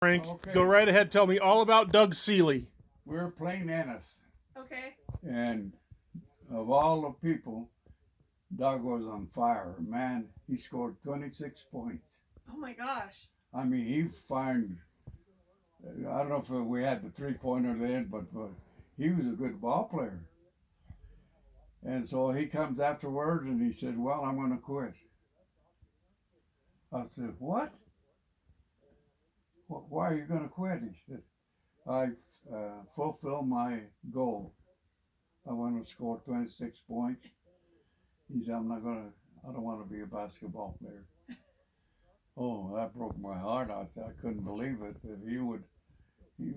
Frank, Okay. go right ahead. Tell me all about Doug Seeley. We were playing Ennis, Okay. and of all the people, Doug was on fire. Man, he scored 26 points. Oh my gosh. I mean, he fired. I don't know if we had the 3-pointer then, but he was a good ball player. And so he comes afterwards and he said, "Well, I'm going to quit." I said, "What? Why are you going to quit?" He says, "I fulfill my goal. I want to score 26 points." He said, I don't want to be a basketball player." Oh, that broke my heart. I couldn't believe it that he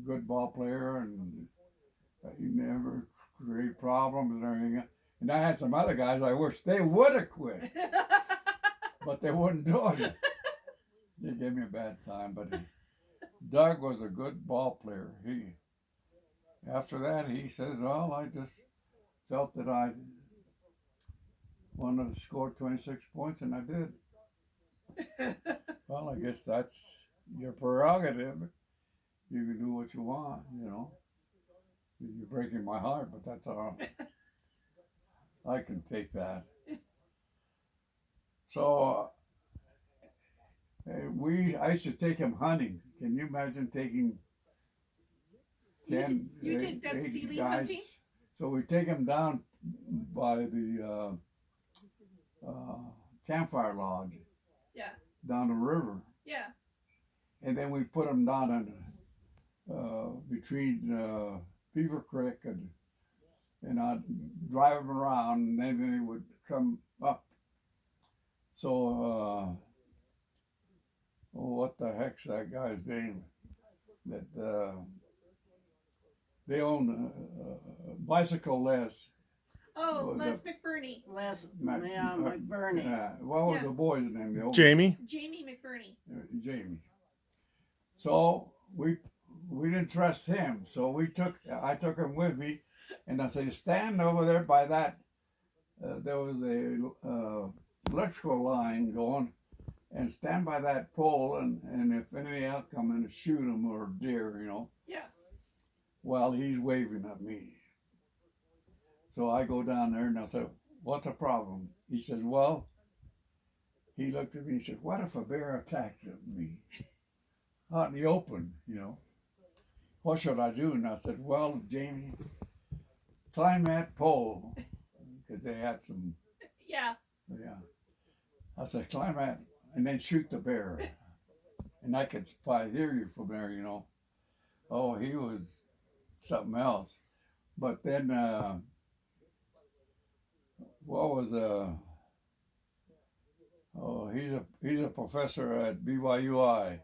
good ball player, and he never create problems and everything. And I had some other guys I wish they would have quit, but they wouldn't do it. They gave me a bad time, but Doug was a good ball player. After that, he says, "Well, I just felt that I wanted to score 26 points, and I did." Well, I guess that's your prerogative. You can do what you want, you know. You're breaking my heart, but that's all right. I can take that. So I used to take him hunting. Can you imagine taking You did Doug Seeley guys? hunting? So we take him down by the campfire lodge. Yeah. Down the river. Yeah. And then we put him down in between Beaver Creek and I'd drive him around, and then he would come up. So, what the heck's that guy's name? That they own Bicycle Les. Oh, Les McBurney. McBurney. Yeah. What was Yeah. the boy's name? The old Jamie. Jamie McBurney. Jamie. So we didn't trust him, so I took him with me, and I said, "Stand over there by that." There was a electrical line going, and stand by that pole, and if anything else come in, shoot him or deer, you know. Yeah. Well, he's waving at me. So I go down there and I said, "What's the problem?" He says, "Well," he looked at me and said, "What if a bear attacked me out in the open, you know? What should I do?" And I said, "Well, Jamie, climb that pole," because they had some. Yeah. Yeah. I said, "Climb that and then shoot the bear." And I could probably hear you from there, you know. Oh, he was something else. But then, what was oh, he's a professor at BYUI.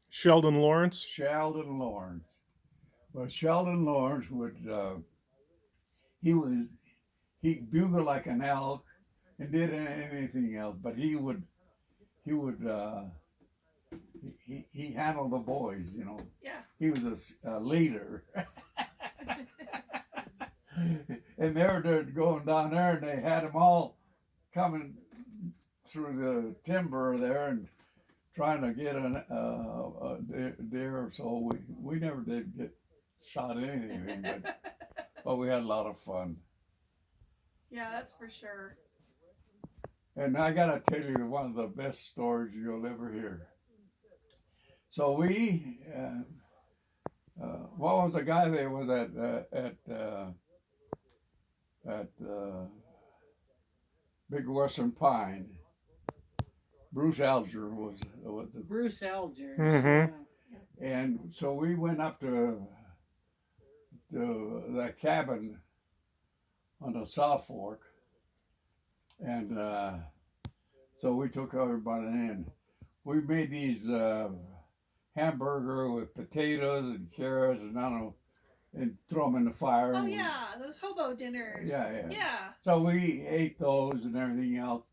Sheldon Lawrence. Sheldon Lawrence. But Sheldon Lawrence would he bugled like an elk and did anything else, but he handled the boys, you know. Yeah. He was a leader. And they were going down there, and they had them all coming through the timber there and trying to get a deer or so. We never did get shot anything, but we had a lot of fun. Yeah, that's for sure. And I gotta tell you one of the best stories you'll ever hear. So what was the guy that was at Big Western Pine? Bruce Alger was the Bruce Alger. Mm-hmm. And so we went up to that cabin on the South Fork, and so we took everybody in. We made these hamburger with potatoes and carrots, and I don't know, and throw them in the fire. Oh yeah, those hobo dinners. Yeah. Yeah. So we ate those and everything else.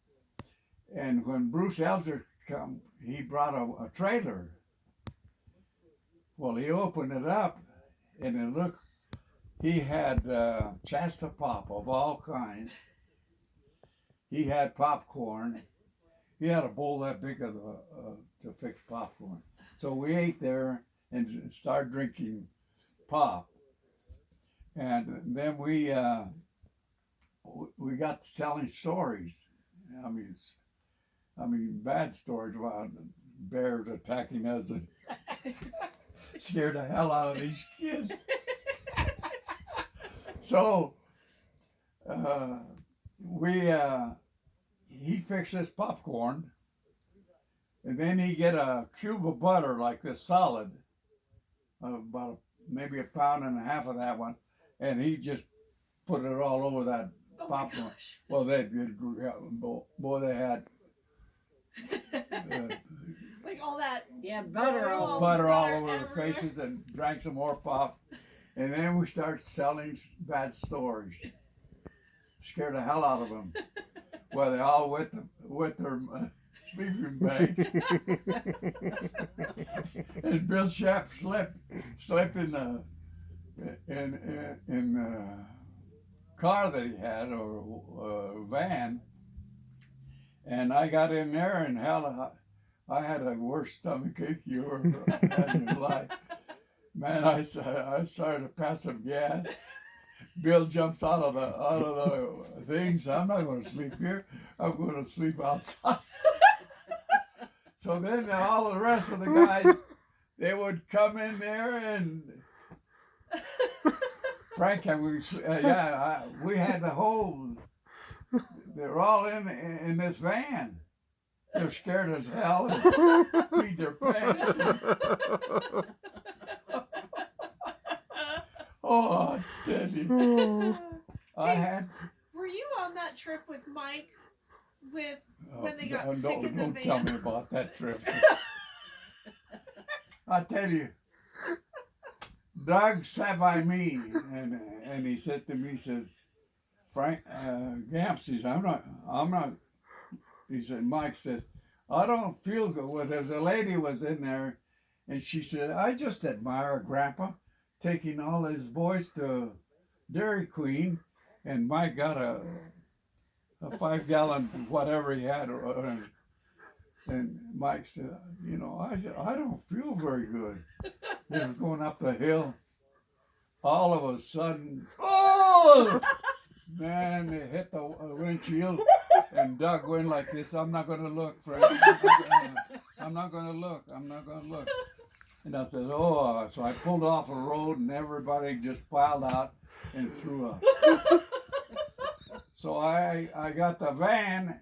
And when Bruce Elger come, he brought a trailer. Well, he opened it up, and it looked. He had Shasta Pop of all kinds. He had popcorn. He had a bowl that big of to fix popcorn. So we ate there and started drinking pop. And then we got telling stories. I mean, bad stories about bears attacking us and scared the hell out of these kids. So he fixed this popcorn, and then he get a cube of butter like this solid, about maybe a pound and a half of that one, and he just put it all over that popcorn. Well, they did. Boy, they had like all that butter all over their faces, and drank some more pop, and then we started telling bad stories. Scared the hell out of them. Well, they all with their sleeping bags, and Bill Shapp slept in the car that he had, or van, and I got in there, and hell, I had a worse stomach ache you ever had in your life. Man, I started to pass some gas. Bill jumps out of the things. I'm not going to sleep here. I'm going to sleep outside. So then all the rest of the guys, they would come in there, and Frank and we had the whole. They're all in this van. They're scared as hell and beat their pants. Oh, I tell you, I had. Were you on that trip with Mike? When they got sick in the don't van? tell me about that trip. I tell you, Doug sat by me, and he said to me, he says, Frank, Gamp says, I'm not. He said, Mike says, I don't feel good. Well, there's a lady was in there, and she said, I just admire Grandpa taking all his boys to Dairy Queen, and Mike got a 5-gallon whatever he had, and Mike said, I don't feel very good. They were going up the hill. All of a sudden, oh man, they hit the windshield, and Doug went like this. I'm not going to look, Frank. I'm not going to look. And I said, oh, so I pulled off a road, and everybody just piled out and threw up. So I got the van,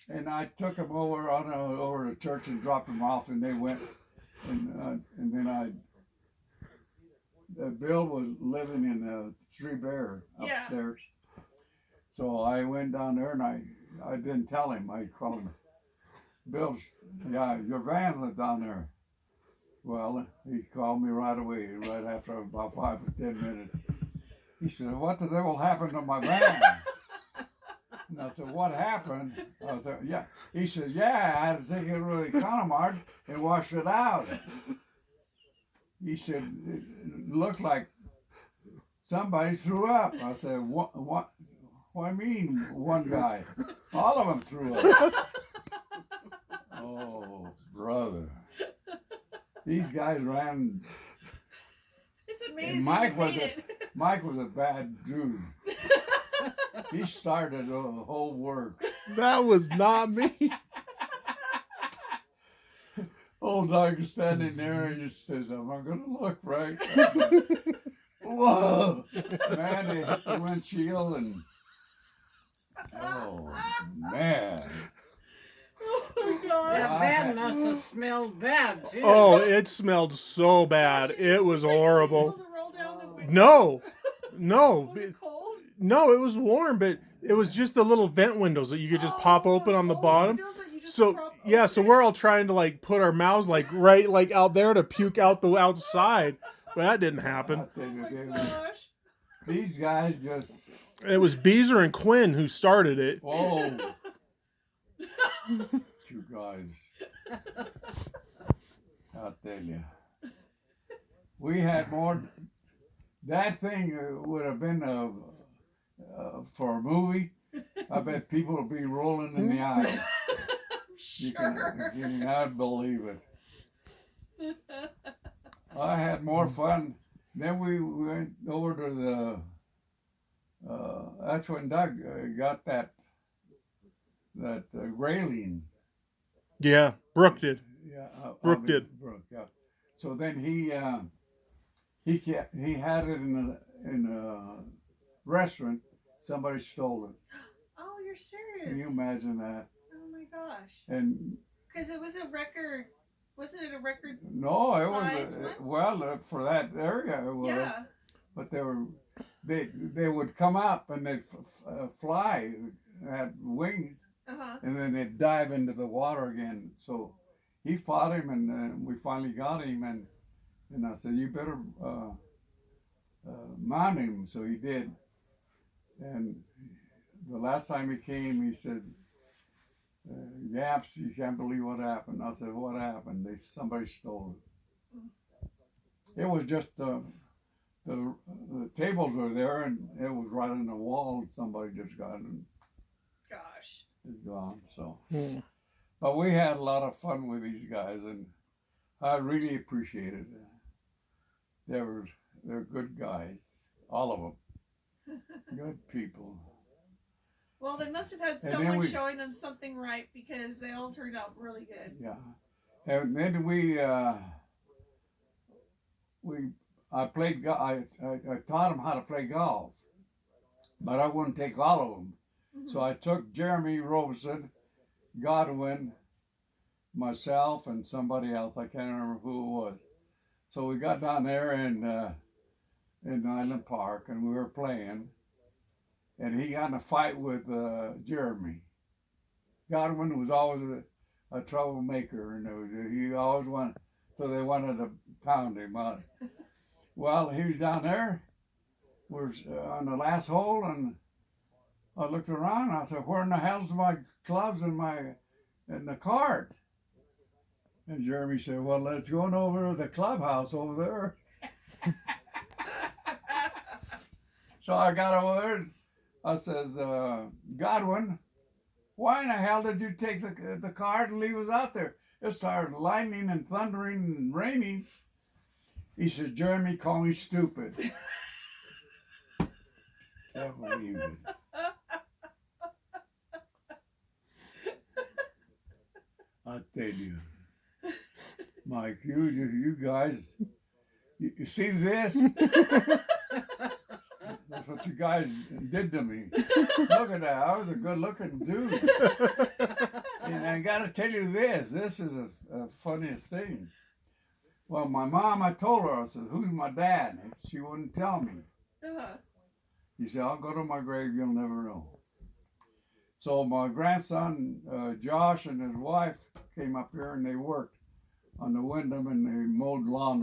and I took them over to church and dropped them off, and they went, and then Bill was living in Three Bear upstairs. Yeah. So I went down there, and I didn't tell him. I called him, Bill, your van's down there. Well, he called me right away, right after about 5 or 10 minutes. He said, what the devil happened to my van? And I said, what happened? I said, yeah. He says, yeah, I had to take it to the Economart and wash it out. He said, it looked like somebody threw up. I said, what do you mean one guy? All of them threw up. Oh, brother. These guys ran. It's amazing. Mike was a bad dude. He started the whole work. That was not me. Old Doug is standing there and just says, I'm not going to look, right? Whoa! Man, they hit the windshield and... Oh, man. Oh, my God. That van must have smelled bad, too. Oh, it smelled so bad. It was horrible. Able to roll down the windows? No. Was it cold? No, it was warm, but it was just the little vent windows that you could just pop open on the bottom. So we're all trying to like put our mouths right out there to puke out the outside, but that didn't happen. Oh my gosh. These guys just... It was Beezer and Quinn who started it. Oh. You guys. I'll tell you. We had more... That thing would have been for a movie. I bet people would be rolling in the aisle. Sure. You cannot believe it. I had more fun. Then we went over to the. That's when Doug got that railing. Yeah, Brooke did. Yeah, Brooke did. Brooke, yeah. So then he had it in a restaurant. Somebody stole it. Oh, you're serious? Can you imagine that? Oh my gosh. And Because it was a record. Wasn't it a record? no, it Size was one? for that area it was. Yeah. But they would come up and they'd fly, had wings, Uh-huh. and then they'd dive into the water again. So he fought him, and we finally got him. And I said, "You better mount him." So he did. And the last time he came, he said, "Yaps, you can't believe what happened." I said, "What happened?" Somebody stole it. It was just the tables were there, and it was right on the wall. And somebody just got it and Gosh. it's gone. So, Mm. but we had a lot of fun with these guys, and I really appreciated it. They're good guys, all of them, good people. Well, they must have had then someone showing them something right because they all turned out really good. Yeah, and then I played. I taught them how to play golf, but I wouldn't take all of them. Mm-hmm. So I took Jeremy Robeson, Godwin, myself, and somebody else. I can't remember who it was. So we got down there in Island Park, and we were playing. And he got in a fight with Jeremy. Godwin was always a troublemaker, and he always wanted. So they wanted to pound him out. Well, he was down there. We're on the last hole, and I looked around. And I said, "Where in the hell's my clubs and the cart?" And Jeremy said, "Well, let's go over to the clubhouse over there." So I got over there. I says, "Godwin, why in the hell did you take the cart and leave us out there? It started lightning and thundering and raining." He says, "Jeremy, call me stupid." Can't believe it. I tell you, Mike, you guys, you see this? That's what you guys did to me. Look at that. I was a good-looking dude. And I got to tell you this. This is a funniest thing. Well, my mom, I told her, I said, "Who's my dad?" And she wouldn't tell me. Uh-huh. He said, "I'll go to my grave, you'll never know." So my grandson, Josh, and his wife came up here, and they worked on the Wyndham, and they mowed lawn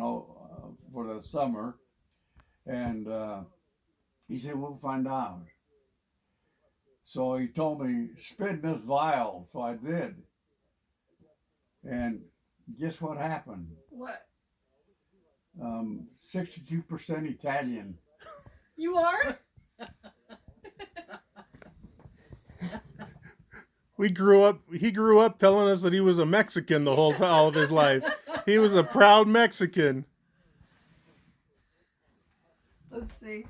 for the summer. And he said, "We'll find out." So he told me, "Spit in this vial." So I did. And guess what happened? What? 62% Italian. You are? He grew up telling us that he was a Mexican the whole time, all of his life. He was a proud Mexican. Let's see.